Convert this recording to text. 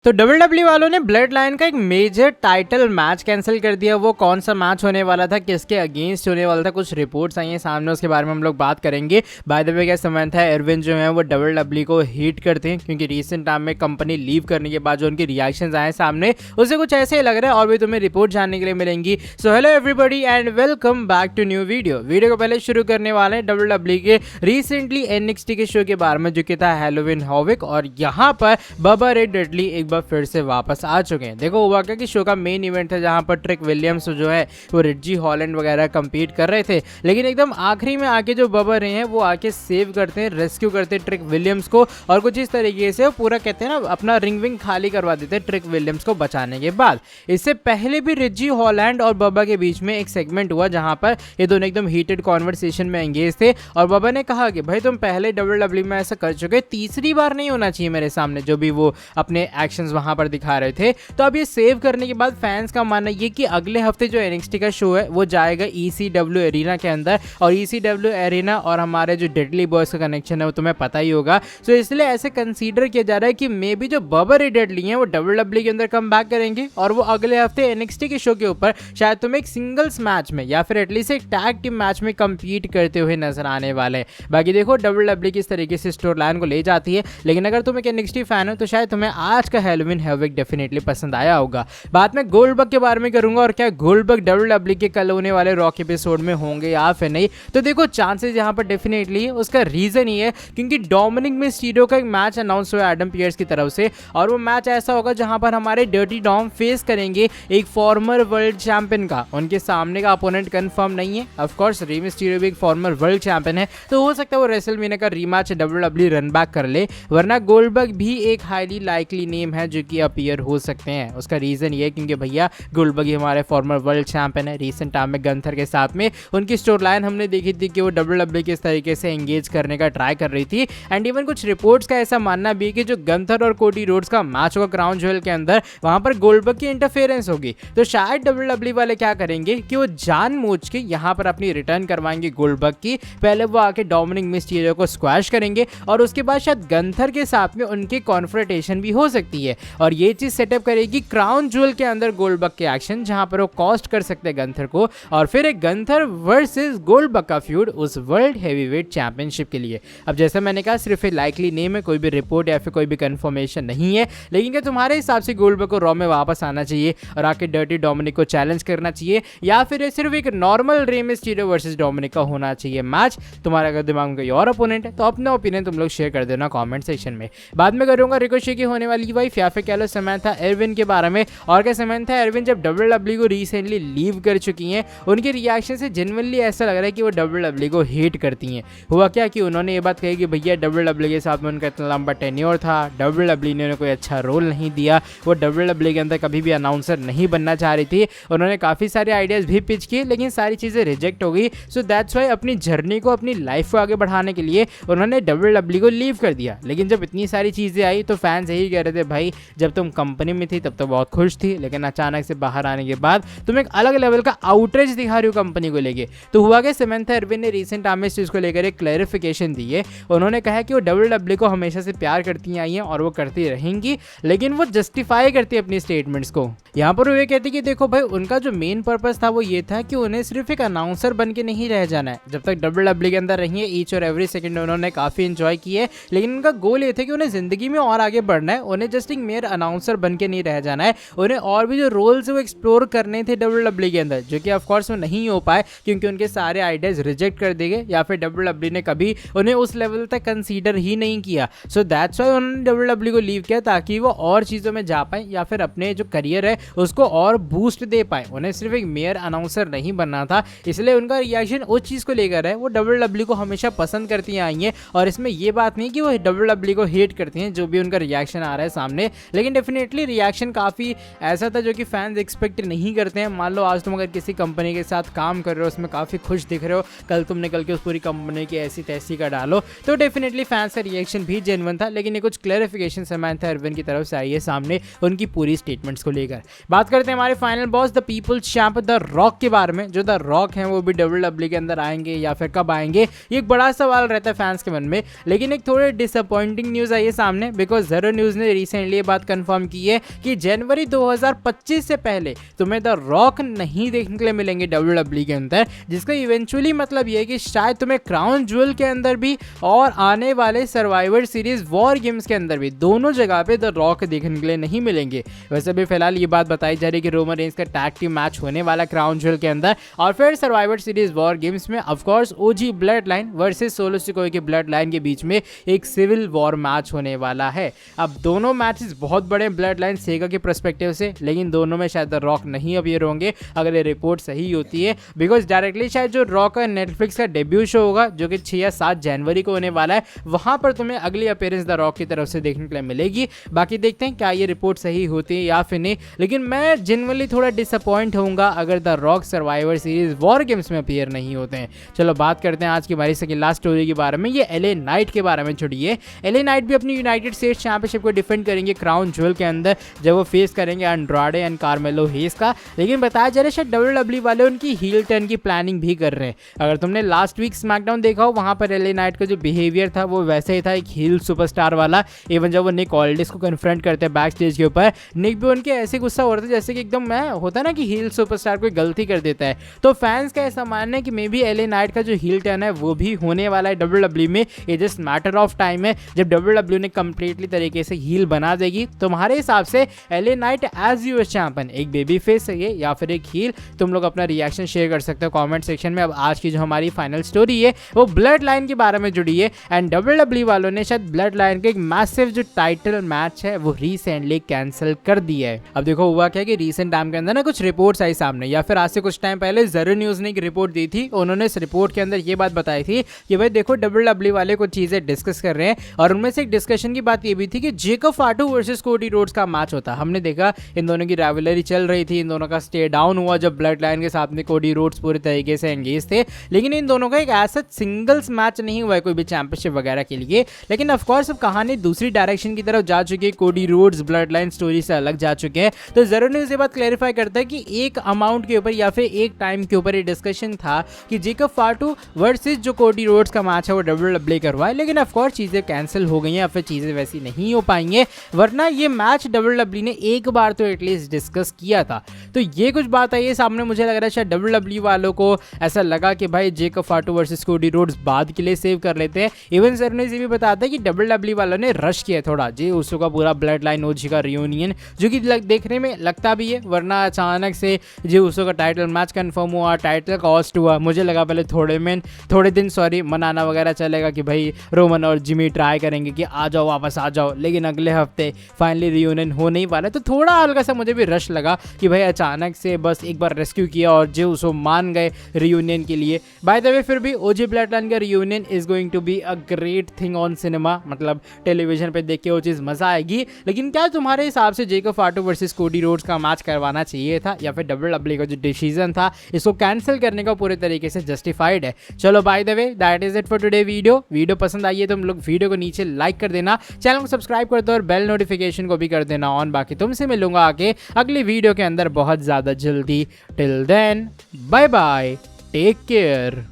तो WWE वालों ने ब्लड लाइन का एक मेजर टाइटल मैच कैंसिल कर दिया। वो कौन सा मैच होने वाला था, किसके अगेंस्ट होने वाला था, कुछ रिपोर्ट्स आई हैं सामने, उसके बारे में हम लोग बात करेंगे। बाय द वे क्या समझता है, एरविन जो है वो WWE को हीट करते हैं क्योंकि रिसेंट टाइम में कंपनी लीव करने के बाद जो उनके रिएक्शंस आए सामने उससे कुछ ऐसे ही लग रहा है और भी तुम्हें रिपोर्ट जानने के लिए मिलेंगी। So hello everybody and welcome back to new video को पहले शुरू करने वाले हैं WWE के रिसेंटली NXT के शो के बारे में जो कि था हैलोवीन हॉविक, और यहाँ पर बबा रे डडली एक बार फिर से वापस आ चुके हैं। देखो हुआ क्या कि शो का मेन इवेंट था जहां पर ट्रिक विलियम्स जो है वो रिज्जी हॉलैंड वगैरह कंपीट कर रहे थे, लेकिन एकदम आखिरी में आके जो बबा रे हैं वो आके सेव करते हैं, रेस्क्यू करते हैं ट्रिक विलियम्स को, और कुछ इस तरीके से पूरा कहते हैं ना अपना रिंग विंग खाली करवा देते हैं ट्रिक विलियम्स को बचाने के बाद। इससे पहले भी रिज्जी हॉलैंड और बबा के बीच में एक सेगमेंट हुआ जहां पर ये दोनों एकदम हीटेड कॉन्वर्सेशन में एंगेज थे, और बबा ने कहा कि भाई तुम पहले WWE में ऐसा कर चुके, तीसरी बार नहीं होना चाहिए मेरे सामने, जो भी वो अपने एक्शंस वहां पर दिखा रहे थे। तो अब ये सेव करने के बाद फैंस का मानना ये कि अगले हफ्ते जो NXT का शो है वो जाएगा ECW एरिना के अंदर, और ECW एरिना और हमारे जो डेडली बॉयज का कनेक्शन है वो तुम्हें पता ही होगा। सो इसलिए ऐसे कंसीडर किया जा रहा है कि मे बी जो बबा रे डेडली हैं वो WWE के अंदर कम बैक करेंगे और वो अगले हफ्ते NXT के शो के ऊपर शायद तुम्हें एक सिंगल्स मैच में या फिर एटलीस्ट एक टैग टीम मैच में कंपीट करते हुए नजर आने वाले हैं। बाकी देखो WWE किस तरीके से स्टोरी लाइन को ले जाती है, लेकिन अगर तुम एक NXT फैन हो तो शायद तुम्हें आज का हैलोवीन हैविक डेफिनेटली पसंद आया होगा। बाद में गोल्डबर्ग के बारे में करूंगा, और क्या गोल्डबर्ग WWE के कल होने वाले रॉक एपिसोड में होंगे या फिर नहीं। तो देखो चांसेस यहाँ पर डेफिनेटली है, उसका रीजन ये है क्योंकि डोमिनिक मिस्टीरियो का एक मैच अनाउंस हुआ एडम पियर्स की तरफ से, और वो मैच ऐसा होगा जहां पर हमारे डर्टी डॉम फेस करेंगे एक फॉर्मर वर्ल्ड चैंपियन का। उनके सामने का अपोनेंट कंफर्म नहीं है, ऑफ कोर्स री मिस्टीरियो भी एक फॉर्मर वर्ल्ड चैंपियन है, तो हो सकता है वो रेसलमेनिया का रीमैच WWE रन बैक कर ले, वरना गोल्डबर्ग भी एक हाईली लाइकली नेम है जो कि अपीयर हो सकते हैं। उसका रीजन ये है क्योंकि भैया गोल्डबर्ग ही हमारे फॉर्मर वर्ल्ड चैंपियन है। रिसेंट टाइम में गंथर के साथ में उनकी स्टोरी लाइन हमने देखी थी कि वो WWE किस तरीके से एंगेज करने का ट्राई कर रही थी, एंड इवन कुछ रिपोर्ट्स का ऐसा मानना भी है कि जो गंथर और कोडी रोड्स का मैच होगा क्राउन ज्वेल के अंदर, वहां पर गोल्डबर्ग की इंटरफेरेंस होगी। तो शायद WWE वाले क्या करेंगे कि वो जानबूझ के यहाँ पर अपनी रिटर्न करवाएंगे गोल्डबर्ग की, पहले वो आके डोमिनिक मिस्टीरियो को स्क्वैश करेंगे और उसके बाद शायद गंथर के साथ में उनकी कॉन्फ्रंटेशन भी हो सकती है, और ये चीज सेटअप करेगी क्राउन ज्वेल के अंदर गोल्डबर्ग के एक्शन, जहां पर वो कॉस्ट कर सकते हैं गंथर को, और फिर एक गंथर वर्सेस गोल्डबर्ग का फ्यूड उस वर्ल्ड हेवीवेट चैंपियनशिप के लिए। अब जैसा मैंने कहा सिर्फ एक लाइकली नेम है, कोई भी रिपोर्ट या फिर कोई भी कंफर्मेशन नहीं है, लेकिन क्या तुम्हारे हिसाब से गोल्डबर्ग को रॉ में वापस आना चाहिए और आके डर्टी डोमिनिक को चैलेंज करना चाहिए, या फिर सिर्फ एक normal Rey Mysterio versus Dominic का होना चाहिए मैच? तुम्हारा अगर दिमाग में कोई और ओपोनेंट है तो अपना ओपिनियन तुम लोग शेयर कर देना कमेंट सेक्शन में। बाद में करूंगा रिकोशे की होने वाली वाइफ या फिर कह लो समंथा एरविन के बारे में, और क्या समंथा एरविन जब WWE को रिसेंटली लीव कर चुकी हैं, उनके रिएक्शन से जेन्युइनली ऐसा लग रहा है कि वो WWE को हेट करती हैं। हुआ क्या कि उन्होंने ये बात कही कि भैया WWE के साथ में उनका इतना लंबा टेन्योर था, WWE ने उन्हें कोई अच्छा रोल नहीं दिया, वो WWE के अंदर कभी भी अनाउंसर नहीं बनना चाह रही थी। उन्होंने काफ़ी सारे आइडियाज़ भी पिच किए लेकिन सारी चीज़ें रिजेक्ट हो गई। सो दैट्स वाई अपनी जर्नी को, अपनी लाइफ को आगे बढ़ाने के लिए उन्होंने WWE को लीव कर दिया। लेकिन जब इतनी सारी चीज़ें आई तो फैंस यही कह रहे थे भाई जब तुम कंपनी में थी तब तो बहुत खुश थी, लेकिन अचानक से बाहर आने के बाद तुम एक अलग लेवल का आउटरीच दिखा रही हो कंपनी को लेके। तो हुआ कि समंथा एरविन ने रिसेंट टाइम में इस चीज़ को लेकर एक क्लैरिफिकेशन दी है। उन्होंने कहा कि वो WWE को हमेशा से प्यार करती आई हैं और वो करती रहेंगी, लेकिन वो जस्टिफाई करती है अपनी स्टेटमेंट्स को। यहाँ पर वो ये कहती कि देखो भाई उनका जो मेन पर्पस था वो ये था कि उन्हें सिर्फ एक अनाउंसर बन के नहीं रह जाना है। जब तक WWE के अंदर रही है ईच और एवरी सेकंड उन्होंने काफ़ी इंजॉय की है, लेकिन उनका गोल ये था कि उन्हें जिंदगी में और आगे बढ़ना है, उन्हें जस्ट एक मेयर अनाउंसर बन के नहीं रह जाना है, उन्हें और भी जो रोल्स है वो एक्सप्लोर करने थे WWE के अंदर, जो कि ऑफ कोर्स वो नहीं हो पाए क्योंकि उनके सारे आइडियाज रिजेक्ट कर दिए गए या फिर WWE ने कभी उन्हें उस लेवल तक कंसीडर ही नहीं किया। सो दैट्स वाई उन्होंने WWE को लीव किया ताकि वो और चीज़ों में जा पाए या फिर अपने जो करियर है उसको और बूस्ट दे पाए। उन्हें सिर्फ एक मेयर अनाउंसर नहीं बनना था, इसलिए उनका रिएक्शन उस चीज़ को लेकर है। वो WWE को हमेशा पसंद करती आई हैं और इसमें ये बात नहीं कि वो WWE को हेट करती हैं जो भी उनका रिएक्शन आ रहा है सामने, लेकिन डेफिनेटली रिएक्शन काफ़ी ऐसा था जो कि फैंस एक्सपेक्ट नहीं करते हैं। मान लो आज तुम अगर किसी कंपनी के साथ काम कर रहे हो, उसमें काफ़ी खुश दिख रहे हो, कल तुम निकल के उस पूरी कंपनी की ऐसी तैसी का डालो, तो डेफिनेटली फैंस का रिएक्शन भी जेन्युइन था। लेकिन ये कुछ क्लैरिफिकेशन समंथा एरविन की तरफ से आई है सामने उनकी पूरी स्टेटमेंट्स को लेकर। बात करते हैं हमारे final boss the people's champ the rock के बारे में। जो द रॉक हैं वो भी WWE के अंदर आएंगे या फिर कब आएंगे, ये एक बड़ा सवाल रहता है फैंस के मन में। लेकिन एक थोड़ी डिसअपॉइंटिंग न्यूज़ आई है सामने, बिकॉज ज़रो न्यूज़ ने रिसेंटली ये बात कंफर्म की है कि जनवरी 2025 से पहले तुम्हें द रॉक नहीं देखने के लिए मिलेंगे WWE के अंदर, जिसका इवेंचुअली मतलब ये है कि शायद तुम्हें क्राउन ज्वेल के अंदर भी और आने वाले सर्वाइवर सीरीज वॉर गेम्स के अंदर भी दोनों जगह पे द रॉक देखने के लिए नहीं मिलेंगे। वैसे भी फिलहाल ये बात बताई जा रही है कि रोमन रेंस का टैग टीम मैच होने वाला क्राउन ज्वेल के अंदर, और फिर सर्वाइवर सीरीज वॉर गेम्स में of course OG blood line versus Solo Sikoa के ब्लड लाइन के बीच में एक सिविल वॉर मैच होने वाला है। अब दोनों मैचेस बहुत बड़े ब्लड लाइन सेगा के पर्सपेक्टिव से, लेकिन दोनों में शायद द रॉक नहीं अपीयर होंगे अगर ये रिपोर्ट सही होती है, बिकॉज डायरेक्टली शायद जो रॉक का नेटफ्लिक्स का डेब्यू शो होगा जो कि 6 या 7 जनवरी को होने वाला है, वहां पर तुम्हें अगली अपीयरेंस द रॉक की तरफ से देखने के लिए मिलेगी। बाकी देखते हैं क्या ये रिपोर्ट सही होती है या फिर नहीं, लेकिन मैं जेन्युइनली थोड़ा डिसअपॉइंट होऊंगा अगर the rock survivor Series War Games में अपीयर नहीं होते हैं। चलो बात करते हैं आज की हमारी सेकंड लास्ट स्टोरी के बारे में, ये एलए नाइट के बारे में छुड़िए। एलए नाइट भी अपनी यूनाइटेड स्टेट्स चैंपियनशिप को डिफेंड करेंगे क्राउन ज्वेल के अंदर, जब वो फेस करेंगे एंड्राडे एंड कार्मेलो हेस का। लेकिन बताया जा रहा है शायद WWE वाले उनकी हील टर्न की प्लानिंग भी कर रहे हैं। अगर तुमने लास्ट वीक स्मैकडाउन देखा हो, वहां पर एलए नाइट का जो बिहेवियर था वो वैसे ही था, एक हील सुपरस्टार वाला। इवन जब वो निक ऑल्डिस को कन्फ्रंट करते हैं बैक स्टेज के ऊपर, निक भी उनके ऐसे गुस्सा हो रहा था जैसे कि एकदम मैं होता ना कि हील सुपरस्टार कोई गलती कर देता है। तो फैंस का ऐसा मानना है कि मे बी एलए नाइट का जो हील टर्न है वो भी होने वाला है WWE में। ये जस्ट मैटर ऑफ टाइम है जब WWE ने कंप्लीटली तरीके से हील बना देगी। तुम्हारे हिसाब से LA knight as US champion एक बेबी फेस है ये या फिर एक हील? तुम लोग अपना रिएक्शन शेयर कर सकते हो कमेंट सेक्शन में। अब आज की जो हमारी फाइनल स्टोरी है वो ब्लड लाइन के बारे में जुड़ी है, एंड WWE वालों ने शायद ब्लड लाइन का एक मैसिव जो टाइटल मैच है वो रिसेंटली कैंसिल कर दिया है। अब देखो हुआ क्या कि रिसेंट टाइम के अंदर ना कुछ रिपोर्ट्स आई सामने, या फिर आज से कुछ टाइम पहले ज़रो न्यूज़ ने एक रिपोर्ट दी थी। उन्होंने इस रिपोर्ट के अंदर ये बात बताई थी कि भाई देखो WWE वाले कुछ चीज़ें डिस्कस कर रहे हैं, और उनमें से एक डिस्कशन की बात ये भी थी कि जेकब फाटू वर्सेस कोडी रोड्स का मैच होता। हमने देखा इन दोनों की राइवलरी चल रही थी, इन दोनों का स्टे डाउन हुआ जब ब्लड लाइन के साथ में कोडी रोड्स पूरे तरीके से एंगेज थे, लेकिन इन दोनों का एक ऐसा सिंगल्स मैच नहीं हुआ है कोई भी चैंपियनशिप वगैरह के लिए। लेकिन ऑफकोर्स अब कहानी दूसरी डायरेक्शन की तरफ जा चुकी है, Cody Rhodes blood line story से अलग जा चुके हैं। तो ज़रो न्यूज़ ये बात क्लैरिफाई करता है कि एक अमाउंट के ऊपर या फिर एक टाइम के ऊपर ये डिस्कशन था कि जेकब फाटू वर्सेस जो कोडी रोड्स का मैच है वो WWE करवाए, लेकिन ऑफकोर्स चीज़ें कैंसिल हो गई हैं या फिर चीज़ें वैसी नहीं हो पाएंगे, वरना ये मैच WWE ने एक बार तो एटलीस्ट डिस्कस किया था। तो ये कुछ बात आई है सामने, मुझे लग रहा है शायद WWE वालों को ऐसा लगा कि भाई जेकब फाटू वर्सेस कोडी रोड्स बाद के लिए सेव कर लेते हैं। इवन ज़रो न्यूज़ ये भी बताता है कि WWE वालों ने रश किया थोड़ा जे उसो का पूरा ब्लड लाइन ओजी का रियूनियन, जो कि देखने में लगता भी है, वरना अचानक से जे उसो का टाइटल मैच कंफर्म हुआ, टाइटल कॉस्ट हुआ, मुझे लगा पहले थोड़े दिन मनाना वगैरह चलेगा कि भाई रोमन और जिमी ट्राई करेंगे कि आ जाओ वापस आ जाओ, लेकिन अगले हफ्ते फाइनली रियूनियन हो नहीं वाला। तो थोड़ा हल्का सा मुझे भी रश लगा कि भाई अचानक से बस एक बार रेस्क्यू किया और जे उसो मान गए रियूनियन के लिए। बाय द वे फिर भी ओजी ब्लड लाइन का reunion is going to be a great thing on cinema, मतलब टेलीविजन पे देख के वो चीज़ मजा आएगी। लेकिन क्या तुम्हारे हिसाब से जेकब फाटू वर्सेस कोडी रोड्स का मैच करवाना चाहिए था, या फिर WWE का जो डिसीजन था इसको कैंसिल करने का पूरे तरीके से जस्टिफाइड है? चलो by the way that is it for today video पसंद आई है तो तुम लोग वीडियो को नीचे लाइक कर देना, चैनल को सब्सक्राइब कर दो और बेल नोटिफिकेशन को भी कर देना ऑन। बाकी तुमसे मिलूंगा आगे अगली वीडियो के अंदर बहुत ज़्यादा जल्दी। Till then bye bye, take care.